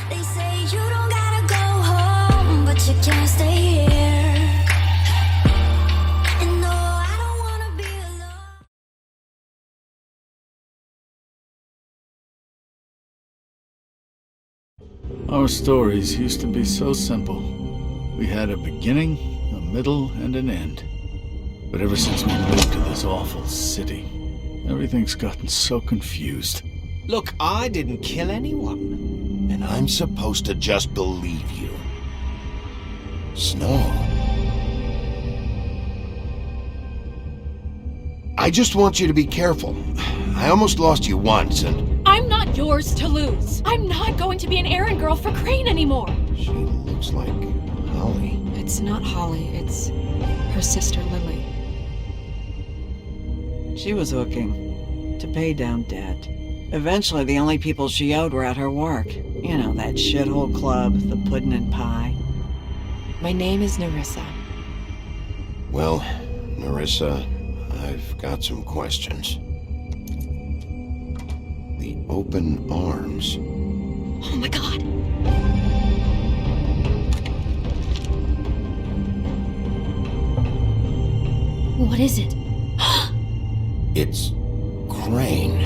They say you don't gotta go home, but you can't stay here. And no, I don't wanna be alone. Our stories used to be so simple. We had a beginning, a middle, and an end. But ever since we moved to this awful city, everything's gotten so confused. Look, I didn't kill anyone. And I'm supposed to just believe you. Snow. I just want you to be careful. I almost lost you once, and... I'm not yours to lose. I'm not going to be an errand girl for Crane anymore. She looks like Holly. It's not Holly, it's her sister Lily. She was hooking to pay down debt. Eventually, the only people she owed were at her work. You know, that shithole club, the Puddin' and Pie. My name is Nerissa. Well, Nerissa, I've got some questions. The open arms. Oh my god. What is it? It's Crane.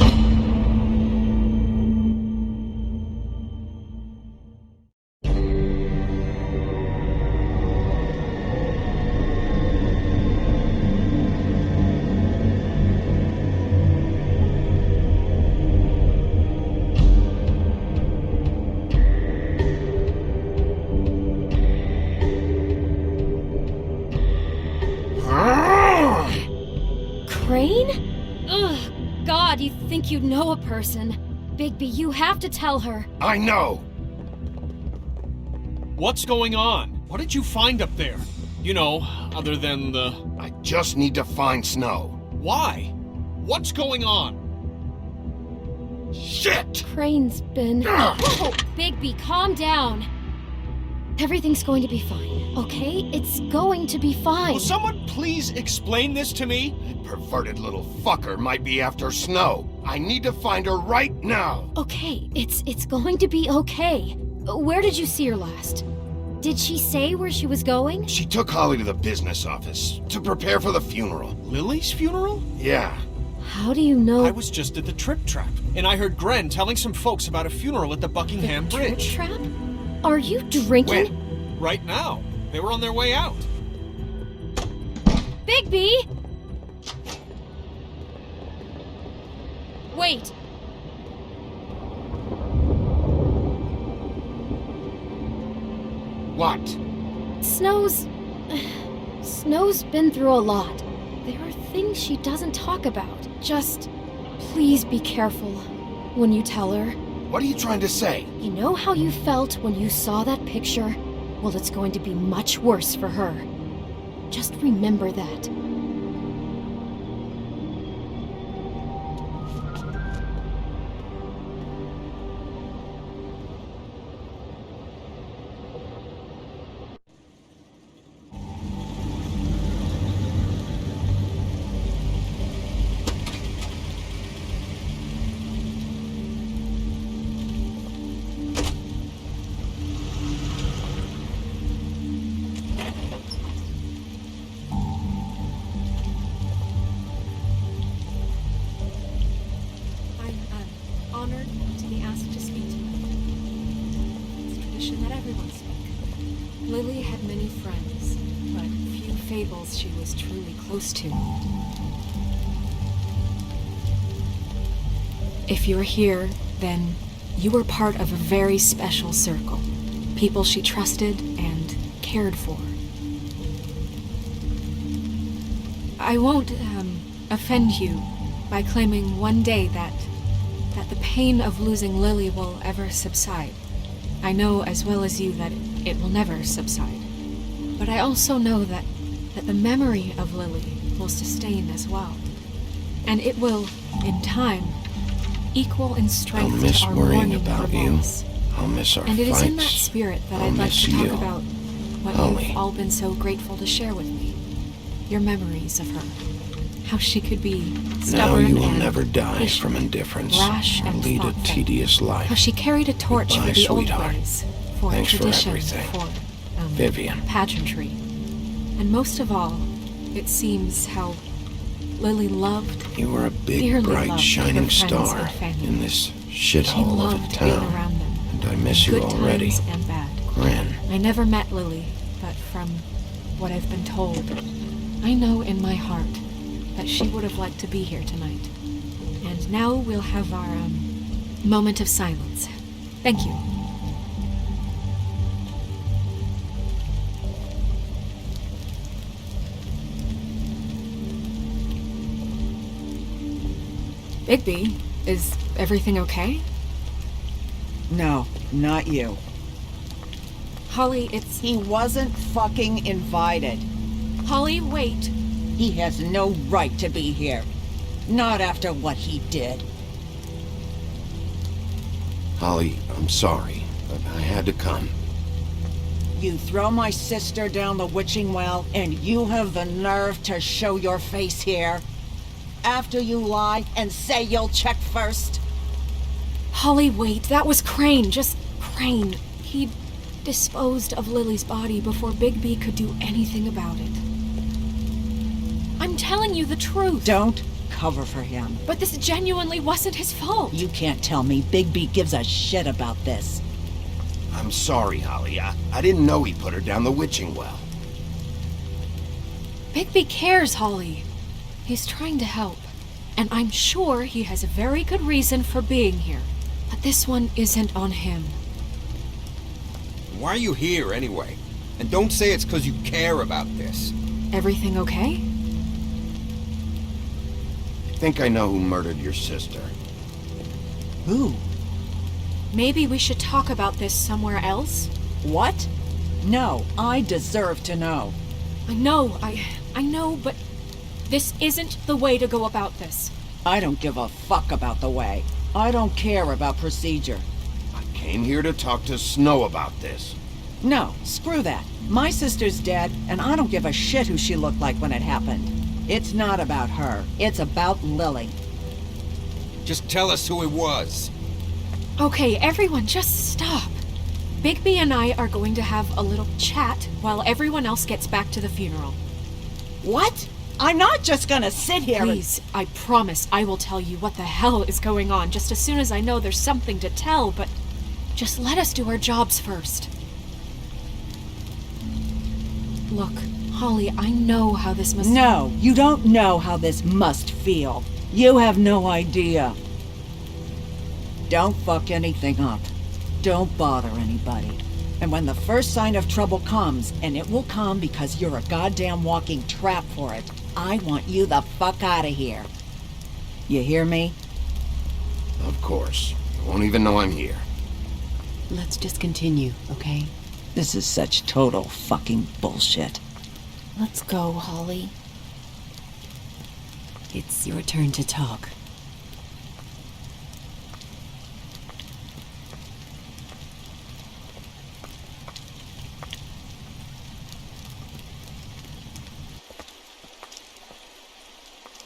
Crane? Ugh, God, you think you know a person. Bigby, you have to tell her. I know! What's going on? What did you find up there? You know, other than the... I just need to find Snow. Why? What's going on? Shit! Crane's been... Whoa, Bigby, calm down. Everything's going to be fine, okay? It's going to be fine. Will someone please explain this to me? That perverted little fucker might be after Snow. I need to find her right now. Okay, it's going to be okay. Where did you see her last? Did she say where she was going? She took Holly to the business office to prepare for the funeral. Lily's funeral? Yeah. How do you know? I was just at the Trip Trap, and I heard Gren telling some folks about a funeral at the Buckingham Bridge. Trip Trap? Are you drinking? When? Right now. They were on their way out. Bigby! Wait. What? Snow's been through a lot. There are things she doesn't talk about. Just please be careful when you tell her. What are you trying to say? You know how you felt when you saw that picture? Well, it's going to be much worse for her. Just remember that. Honored to be asked to speak to you. It's tradition that everyone speak. Lily had many friends, but few fables she was truly close to. If you're here, then you were part of a very special circle. People she trusted and cared for. I won't offend you by claiming one day that the pain of losing Lily will ever subside. I know as well as you that it will never subside. But I also know that the memory of Lily will sustain as well. And it will, in time, equal in strength I'll miss to our worrying mourning about for you. loss. I'll miss our And it fights. is in that spirit that I'll I'd like miss to talk you, about what Holly. you've all been so grateful to share with me. Your memories of her. how she could be Now stubborn you will and never die patient, from indifference rash or and lead a thoughtful. tedious How life. she carried a torch Goodbye, for the sweetheart. old ways, for Thanks for tradition, everything. for Vivian. pageantry. And most of all, it seems how Lily loved, You were a big, dearly bright, loved shining her friends star and family. in this She shithole of loved a being town. around them, And I miss you good already. times and bad. Gren. I never met Lily, but from what I've been told, I know in my heart that she would have liked to be here tonight. And now we'll have our moment of silence. Thank you. Bigby, is everything okay? No, not you. Holly, it's... He wasn't fucking invited. Holly, wait. He has no right to be here. Not after what he did. Holly, I'm sorry, but I had to come. You throw my sister down the witching well, and you have the nerve to show your face here? After you lie and say you'll check first? Holly, wait. That was Crane. Just Crane. He disposed of Lily's body before Bigby could do anything about it. I'm telling you the truth. Don't cover for him. But this genuinely wasn't his fault. You can't tell me Bigby gives a shit about this. I'm sorry, Holly. I didn't know he put her down the witching well. Bigby cares, Holly. He's trying to help. And I'm sure he has a very good reason for being here. But this one isn't on him. Why are you here, anyway? And don't say it's because you care about this. Everything okay? I think I know who murdered your sister. Who? Maybe we should talk about this somewhere else? What? No, I deserve to know. I know, but this isn't the way to go about this. I don't give a fuck about the way. I don't care about procedure. I came here to talk to Snow about this. No, screw that. My sister's dead, and I don't give a shit who she looked like when it happened. It's not about her. It's about Lily. Just tell us who it was. Okay, everyone, just stop. Bigby and I are going to have a little chat while everyone else gets back to the funeral. What? I'm not just gonna sit here Please, I promise I will tell you what the hell is going on just as soon as I know there's something to tell, but just let us do our jobs first. Look, Holly, I know how this must... No, you don't know how this must feel. You have no idea. Don't fuck anything up. Don't bother anybody. And when the first sign of trouble comes, and it will come because you're a goddamn walking trap for it, I want you the fuck out of here. You hear me? Of course. You won't even know I'm here. Let's just continue, okay? This is such total fucking bullshit. Let's go, Holly. It's your turn to talk.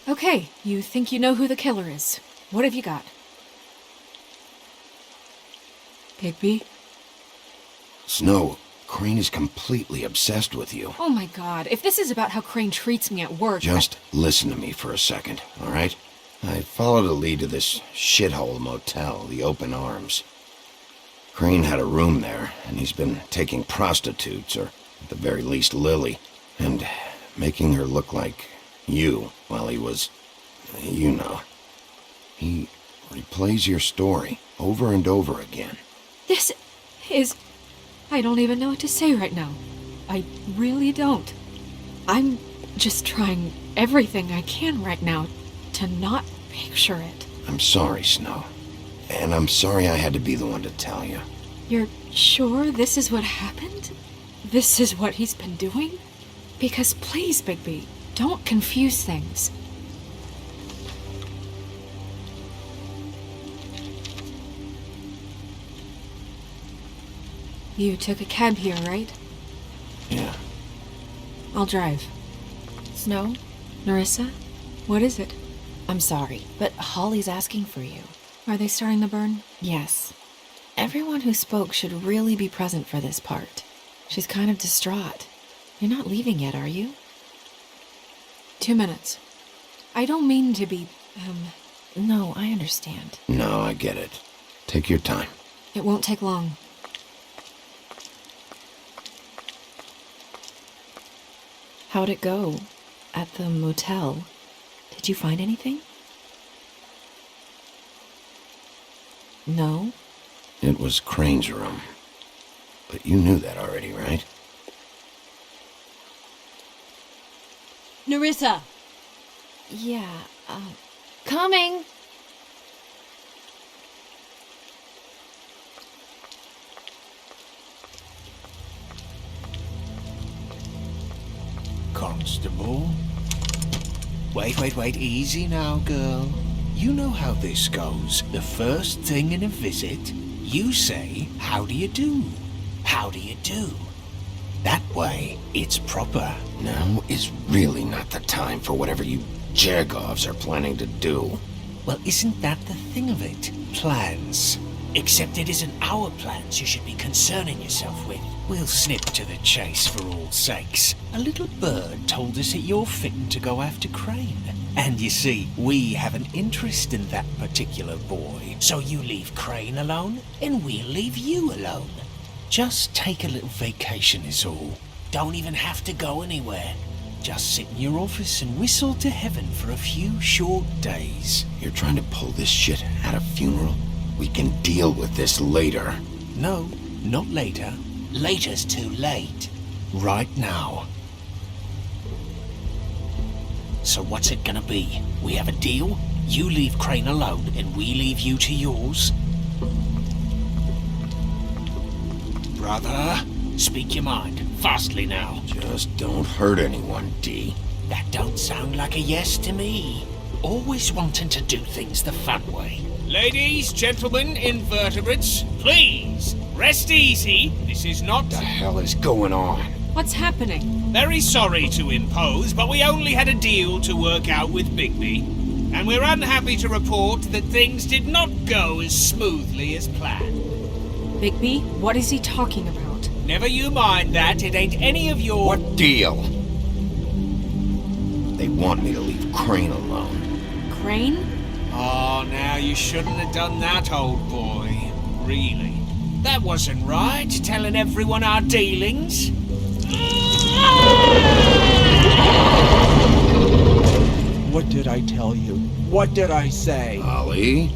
Okay, you think you know who the killer is. What have you got? Bigby? Snow, Crane is completely obsessed with you. Oh my god, if this is about how Crane treats me at work... Just listen to me for a second, all right? I followed a lead to this shithole motel, the Open Arms. Crane had a room there, and he's been taking prostitutes, or at the very least Lily, and making her look like you while he was, you know. He replays your story over and over again. This is... I don't even know what to say right now. I really don't. I'm just trying everything I can right now to not picture it. I'm sorry, Snow. And I'm sorry I had to be the one to tell you. You're sure this is what happened? This is what he's been doing? Because please, Bigby, don't confuse things. You took a cab here, right? Yeah. I'll drive. Snow? Narissa? What is it? I'm sorry, but Holly's asking for you. Are they starting the burn? Yes. Everyone who spoke should really be present for this part. She's kind of distraught. You're not leaving yet, are you? 2 minutes. I don't mean to be, No, I understand. No, I get it. Take your time. It won't take long. How'd it go? At the motel? Did you find anything? No? It was Crane's room. But you knew that already, right? Nerissa! Yeah, coming! Constable? Wait, easy now, girl. You know how this goes. The first thing in a visit, you say, how do you do? How do you do? That way, it's proper. Now is really not the time for whatever you Jagovs are planning to do. Well, isn't that the thing of it? Plans. Except it isn't our plans you should be concerning yourself with. We'll snip to the chase for all sakes. A little bird told us that you're fitting to go after Crane. And you see, we have an interest in that particular boy. So you leave Crane alone, and we'll leave you alone. Just take a little vacation is all. Don't even have to go anywhere. Just sit in your office and whistle to heaven for a few short days. You're trying to pull this shit at a funeral? We can deal with this later. No, not later. Later's too late. Right now. So what's it gonna be? We have a deal? You leave Crane alone and we leave you to yours? Brother, speak your mind. Fastly now. Just don't hurt anyone, D. That don't sound like a yes to me. Always wanting to do things the fun way. Ladies, gentlemen, invertebrates, please, rest easy. This is not... What the hell is going on? What's happening? Very sorry to impose, but we only had a deal to work out with Bigby. And we're unhappy to report that things did not go as smoothly as planned. Bigby, what is he talking about? Never you mind that, it ain't any of your... What deal? They want me to leave Crane alone. Crane? Oh, now you shouldn't have done that, old boy. Really. That wasn't right, telling everyone our dealings. What did I tell you? What did I say? Holly?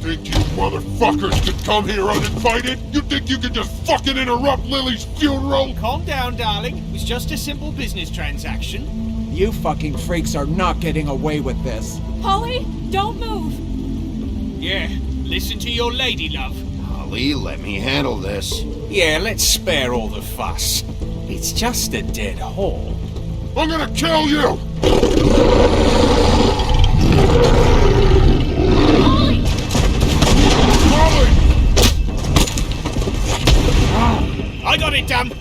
Think you motherfuckers could come here uninvited? You think you could just fucking interrupt Lily's funeral? Calm down, darling. It was just a simple business transaction. You fucking freaks are not getting away with this. Holly, don't move! Yeah, listen to your lady, love. Holly, let me handle this. Yeah, let's spare all the fuss. It's just a dead hole. I'm gonna kill you! Holly! Holly! I got it, damn!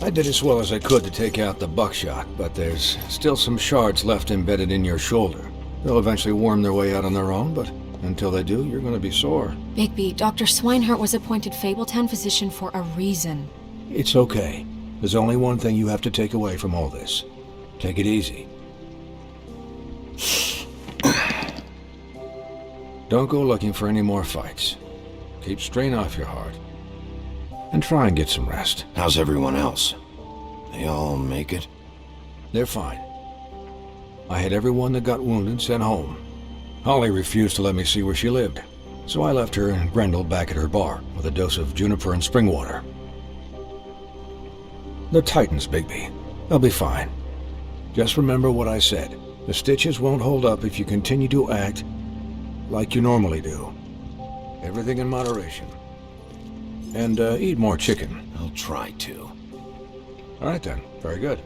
I did as well as I could to take out the buckshot, but there's still some shards left embedded in your shoulder. They'll eventually worm their way out on their own, but until they do, you're gonna be sore. Bigby, Dr. Swinehart was appointed Fabletown physician for a reason. It's okay. There's only one thing you have to take away from all this. Take it easy. Don't go looking for any more fights. Keep strain off your heart. And try and get some rest. How's everyone else? They all make it? They're fine. I had everyone that got wounded sent home. Holly refused to let me see where she lived, so I left her and Grendel back at her bar with a dose of juniper and spring water. The Titans, Bigby. They'll be fine. Just remember what I said. The stitches won't hold up if you continue to act like you normally do. Everything in moderation. And eat more chicken. I'll try to. All right then. Very good.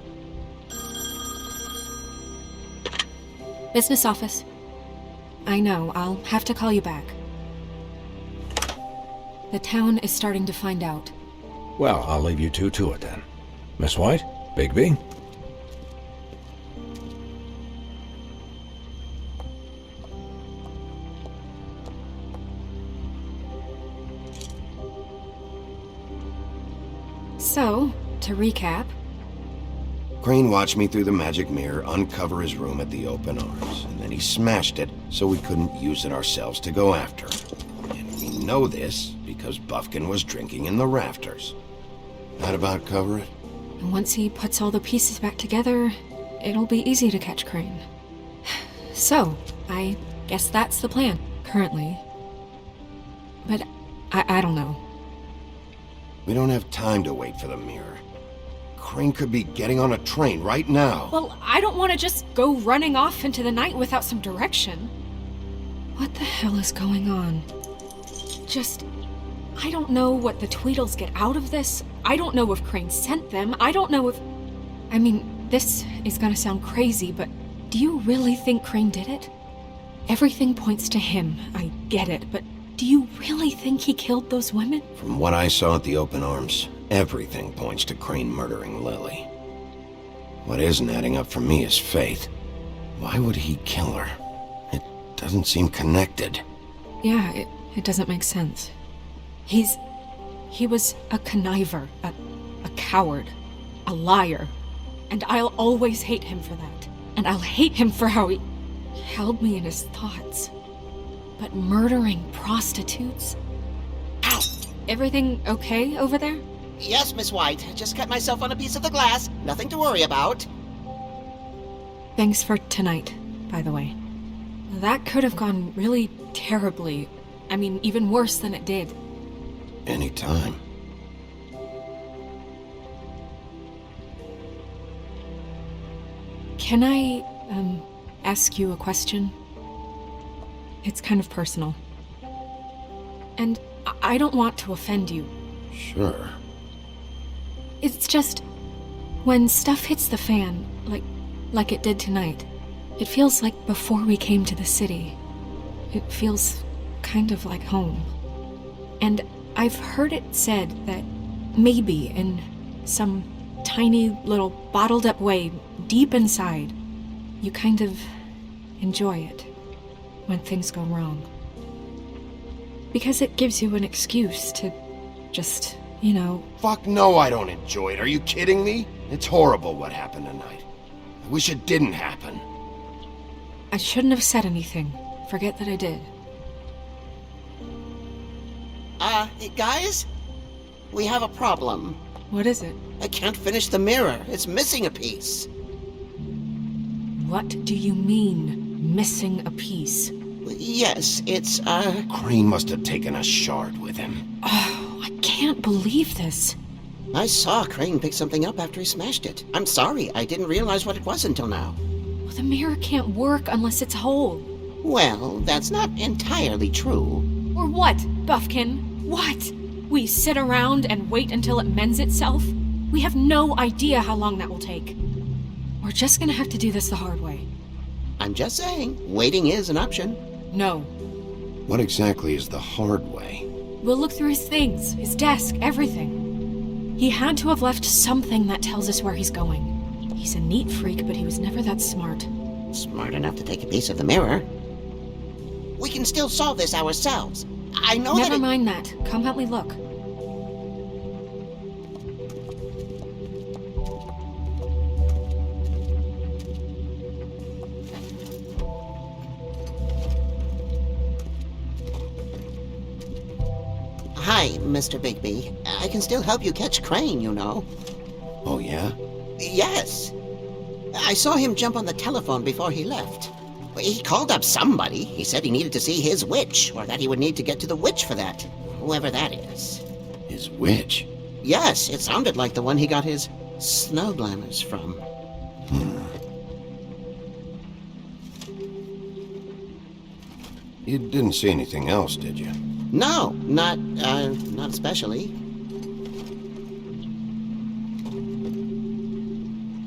Business office. I know, I'll have to call you back. The town is starting to find out. Well, I'll leave you two to it then. Miss White? Bigby? So, to recap... Crane watched me through the magic mirror uncover his room at the open arms, and then he smashed it so we couldn't use it ourselves to go after him. And we know this because Buffkin was drinking in the rafters. That about cover it? And once he puts all the pieces back together, it'll be easy to catch Crane. So, I guess that's the plan, currently. But I don't know. We don't have time to wait for the mirror. Crane could be getting on a train right now. Well, I don't want to just go running off into the night without some direction. What the hell is going on? I don't know what the Tweedles get out of this. I don't know if Crane sent them. I don't know if... I mean, this is gonna sound crazy, but do you really think Crane did it? Everything points to him. I get it, but do you really think he killed those women? From what I saw at the open arms, everything points to Crane murdering Lily. What isn't adding up for me is Faith. Why would he kill her? It doesn't seem connected. Yeah, it doesn't make sense. He was a conniver, a coward, a liar. And I'll always hate him for that. And I'll hate him for how he held me in his thoughts. But murdering prostitutes? Ow! Everything okay over there? Yes, Miss White. Just cut myself on a piece of the glass. Nothing to worry about. Thanks for tonight, by the way. That could have gone really terribly. I mean, even worse than it did. Anytime. Can I, ask you a question? It's kind of personal. And I don't want to offend you. Sure. It's just... when stuff hits the fan, like it did tonight, it feels like before we came to the city. It feels kind of like home. And I've heard it said that maybe in some tiny little bottled up way deep inside, you kind of enjoy it when things go wrong. Because it gives you an excuse to just, you know... Fuck no, I don't enjoy it. Are you kidding me? It's horrible what happened tonight. I wish it didn't happen. I shouldn't have said anything. Forget that I did. Guys? We have a problem. What is it? I can't finish the mirror. It's missing a piece. What do you mean, missing a piece? Yes, it's, Crane must have taken a shard with him. Oh, I can't believe this. I saw Crane pick something up after he smashed it. I'm sorry, I didn't realize what it was until now. Well, the mirror can't work unless it's whole. Well, that's not entirely true. Or what, Buffkin? What? We sit around and wait until it mends itself? We have no idea how long that will take. We're just gonna have to do this the hard way. I'm just saying, waiting is an option. No. What exactly is the hard way? We'll look through his things, his desk, everything. He had to have left something that tells us where he's going. He's a neat freak, but he was never that smart. Smart enough to take a piece of the mirror. We can still solve this ourselves. I know Never mind that. Come help me look. Hi, Mr. Bigby. I can still help you catch Crane, you know. Oh, yeah? Yes. I saw him jump on the telephone before he left. He called up somebody. He said he needed to see his witch, or that he would need to get to the witch for that. Whoever that is. His witch? Yes, it sounded like the one he got his snow glamours from. You didn't see anything else, did you? No, not especially.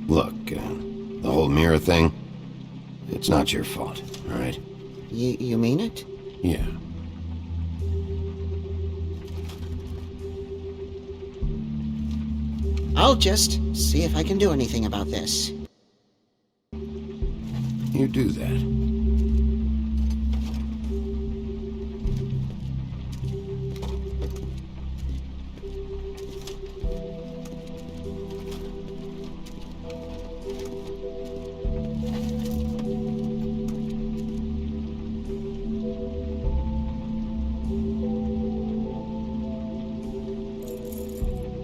Look, the whole mirror thing, it's not your fault, all right? You mean it? Yeah. I'll just see if I can do anything about this. You do that.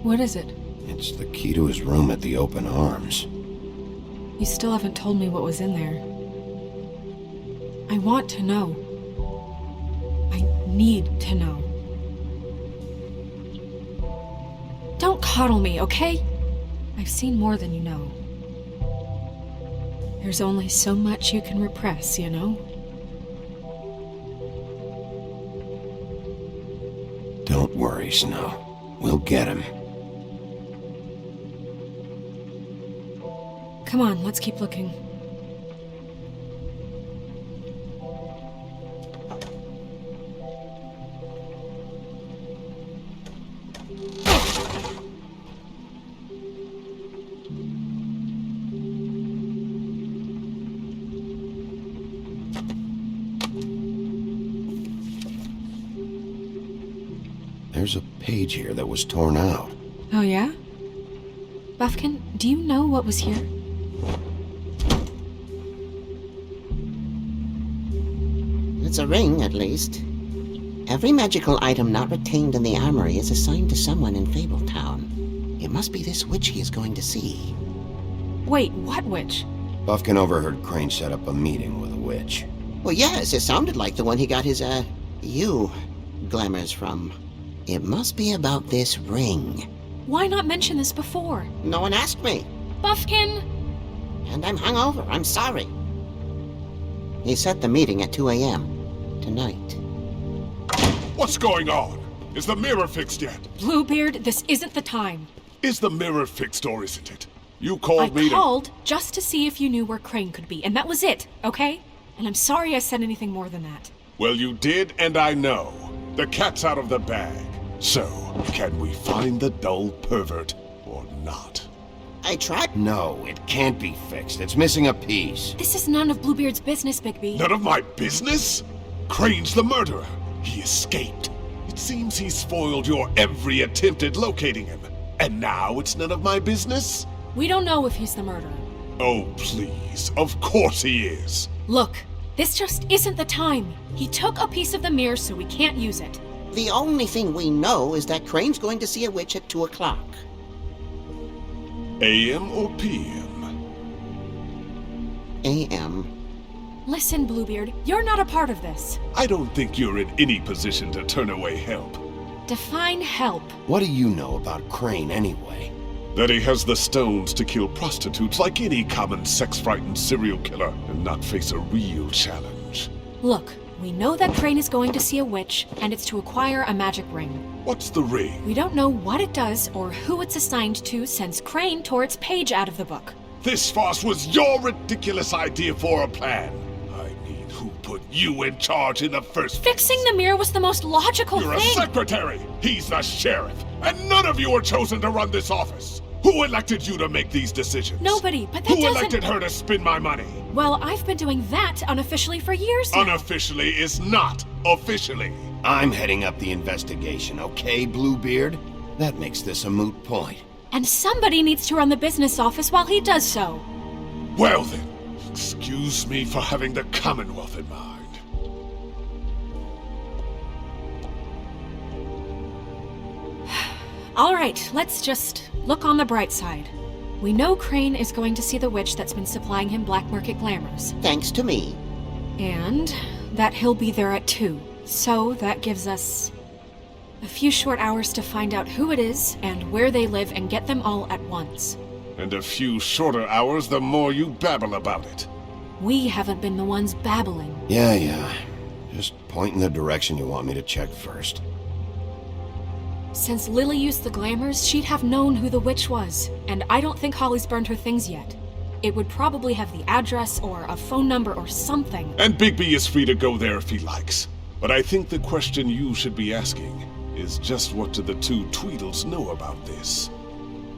What is it? It's the key to his room at the Open Arms. You still haven't told me what was in there. I want to know. I need to know. Don't coddle me, okay? I've seen more than you know. There's only so much you can repress, you know? Don't worry, Snow. We'll get him. Come on, let's keep looking. There's a page here that was torn out. Oh, yeah? Buffkin, do you know what was here? It's a ring, at least. Every magical item not retained in the armory is assigned to someone in Fabletown. It must be this witch he is going to see. Wait, what witch? Buffkin overheard Crane set up a meeting with a witch. Well, yes, it sounded like the one he got his, glamours from. It must be about this ring. Why not mention this before? No one asked me. Buffkin! And I'm hungover. I'm sorry. He set the meeting at 2 a.m. tonight. What's going on? Is the mirror fixed yet? Bluebeard, this isn't the time. Is the mirror fixed or isn't it? You called me I called just to see if you knew where Crane could be, and that was it, okay? And I'm sorry I said anything more than that. Well, you did, and I know. The cat's out of the bag. So, can we find the dull pervert or not? I tried. No, it can't be fixed. It's missing a piece. This is none of Bluebeard's business, Bigby. None of my business? Crane's the murderer. He escaped. It seems he spoiled your every attempt at locating him. And now it's none of my business? We don't know if he's the murderer. Oh, please. Of course he is. Look, this just isn't the time. He took a piece of the mirror, so we can't use it. The only thing we know is that Crane's going to see a witch at 2 o'clock. AM or PM? AM. Listen, Bluebeard, you're not a part of this. I don't think you're in any position to turn away help. Define help. What do you know about Crane anyway? That he has the stones to kill prostitutes like any common sex-frightened serial killer and not face a real challenge. Look, we know that Crane is going to see a witch, and it's to acquire a magic ring. What's the ring? We don't know what it does or who it's assigned to since Crane tore its page out of the book. This farce was your ridiculous idea for a plan. I mean, who put you in charge in the first place? Fixing the mirror was the most logical You're thing. a secretary! He's the sheriff! And none of you were chosen to run this office! Who elected you to make these decisions? Nobody, but that Who doesn't... elected her to spend my money? Well, I've been doing that unofficially for years now. Unofficially is not officially. I'm heading up the investigation, okay, Bluebeard? That makes this a moot point. And somebody needs to run the business office while he does so. Well then, excuse me for having the Commonwealth in mind. All right, let's just look on the bright side. We know Crane is going to see the witch that's been supplying him black market glamours. Thanks to me. And that he'll be there at 2. So that gives us a few short hours to find out who it is and where they live and get them all at once. And a few shorter hours the more you babble about it. We haven't been the ones babbling. Yeah. Just point in the direction you want me to check first. Since Lily used the glamours, she'd have known who the witch was, and I don't think Holly's burned her things yet. It would probably have the address or a phone number or something. And Bigby is free to go there if he likes. But I think the question you should be asking is just what do the two Tweedles know about this?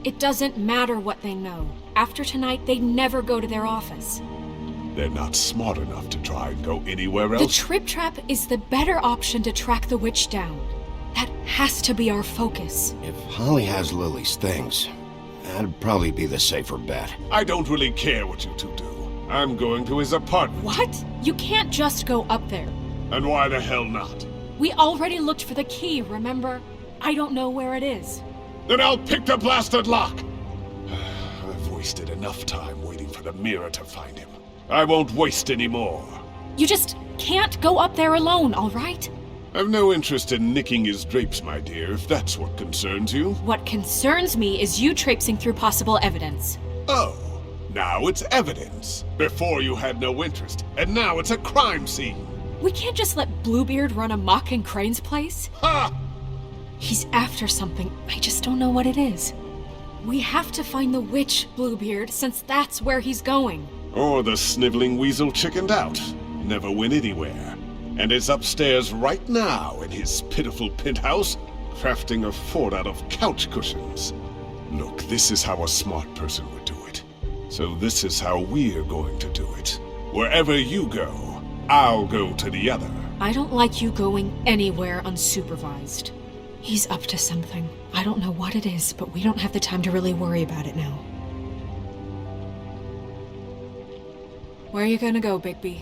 It doesn't matter what they know. After tonight, they'd never go to their office. They're not smart enough to try and go anywhere else. The Trip Trap is the better option to track the witch down. That has to be our focus. If Holly has Lily's things, that'd probably be the safer bet. I don't really care what you two do. I'm going to his apartment. What? You can't just go up there. And why the hell not? We already looked for the key, remember? I don't know where it is. Then I'll pick the blasted lock! I've wasted enough time waiting for the mirror to find him. I won't waste any more. You just can't go up there alone, all right? I've no interest in nicking his drapes, my dear, if that's what concerns you. What concerns me is you traipsing through possible evidence. Oh, now it's evidence. Before you had no interest, and now it's a crime scene. We can't just let Bluebeard run amok in Crane's place. Ha! He's after something. I just don't know what it is. We have to find the witch, Bluebeard, since that's where he's going. Or the sniveling weasel chickened out. Never went anywhere. And is upstairs right now in his pitiful penthouse, crafting a fort out of couch cushions. Look, this is how a smart person would do it. So this is how we're going to do it. Wherever you go, I'll go to the other. I don't like you going anywhere unsupervised. He's up to something. I don't know what it is, but we don't have the time to really worry about it now. Where are you gonna go, Bigby?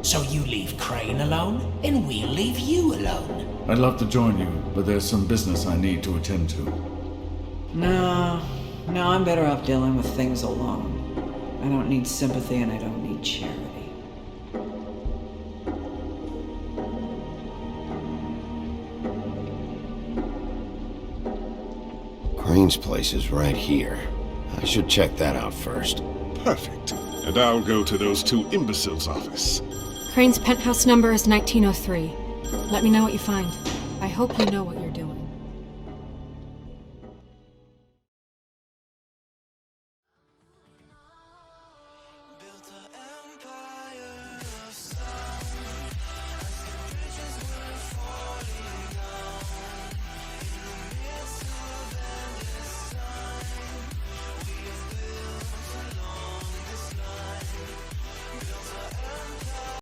So you leave Crane alone, and we'll leave you alone. I'd love to join you, but there's some business I need to attend to. No, I'm better off dealing with things alone. I don't need sympathy and I don't need charity. Crane's place is right here. I should check that out first. Perfect. And I'll go to those two imbeciles' office. Crane's penthouse number is 1903. Let me know what you find. I hope you know what you're doing.